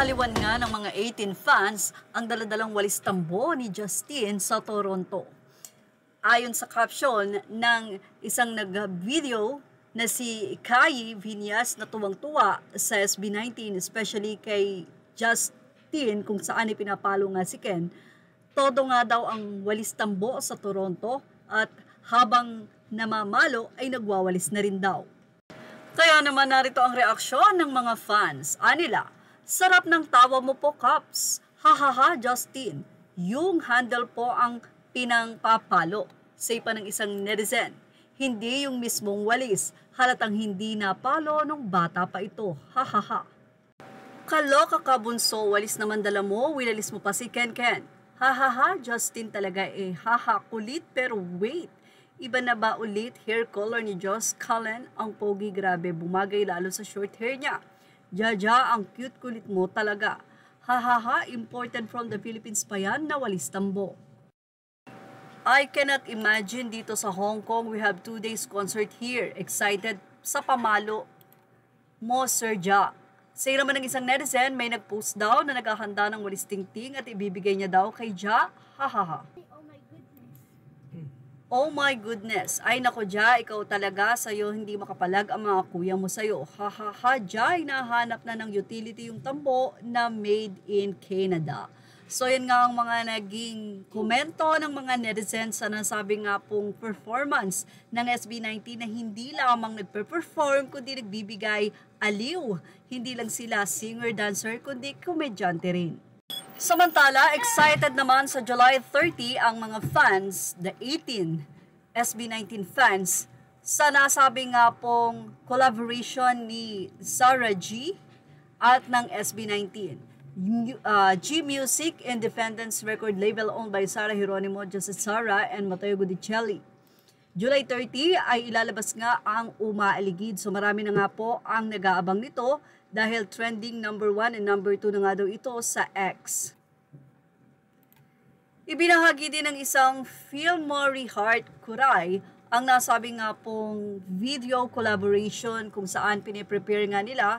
Pinagkaliwan nga ng mga 18 fans ang daladalang walis tambo ni Justin sa Toronto. Ayon sa caption ng isang nag-video na si Kai Vinyas na tuwang-tuwa sa SB19, especially kay Justin kung saan ipinapalo nga si Ken, todo nga daw ang walis tambo sa Toronto at habang namamalo ay nagwawalis na rin daw. Kaya naman narito ang reaksyon ng mga fans. Anila, sarap ng tawa mo po, Caps. Hahaha, Justin. Yung handle po ang pinangpapalo. Say pa ng isang netizen. Hindi yung mismong walis. Halatang hindi napalo nung bata pa ito. Hahaha. Kaloka ka, bunso. Walis naman dala mo. Wilalis mo pa si Ken Ken. Hahaha, Justin talaga haha, kulit pero wait. Iba na ba ulit hair color ni Josh Cullen? Ang pogi, grabe, bumagay lalo sa short hair niya. Jaja, ang cute kulit mo talaga. Hahaha, imported from the Philippines pa yan na walis tambo. I cannot imagine dito sa Hong Kong, we have 2 days concert here. Excited sa pamalo mo, Sir Ja. Say naman ng isang netizen, may nag-post daw na naghahanda ng walis tingting at ibibigay niya daw kay Ja. Hahaha. Oh my goodness. Ay nako, Ja, ikaw talaga, sa'yo hindi makapalag ang mga kuya mo sa'yo. Hahaha, Ja, hinahanap na ng utility yung tambo na made in Canada. So yan nga ang mga naging komento ng mga netizens sa nasabi nga pong performance ng SB19 na hindi lamang nagpe-perform kundi nagbibigay aliw. Hindi lang sila singer-dancer kundi komedyante rin. Samantala, excited naman sa July 30 ang mga fans, the 18 SB19 fans, sa nasabi nga pong collaboration ni Sarah G at ng SB19. G Music Independence record label owned by Sarah Geronimo, Joseph Sara, and Mateo Gudicelli. July 30 ay ilalabas nga ang Umaaligid. So marami na nga po ang nag-aabang nito dahil trending number 1 and number 2 na nga daw ito sa X. Ibinahagi din ng isang Philmori Heart Kuray ang nasabi nga pong video collaboration kung saan piniprepare nga nila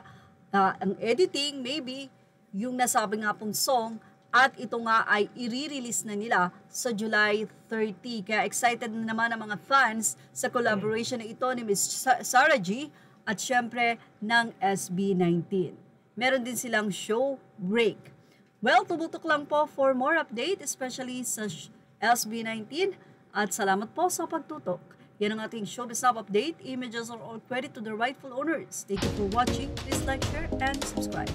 ang editing, maybe yung nasabi nga pong song, at ito nga ay i-release na nila sa July 30. Kaya excited na naman ang mga fans sa collaboration na ito ni Miss Sarah G at syempre ng SB19. Meron din silang show break. Well, tumutok lang po for more update, especially sa SB19. At salamat po sa pagtutok. Yan ang ating showbiz update. Images are all credit to the rightful owners. Thank you for watching. Please like, share, and subscribe.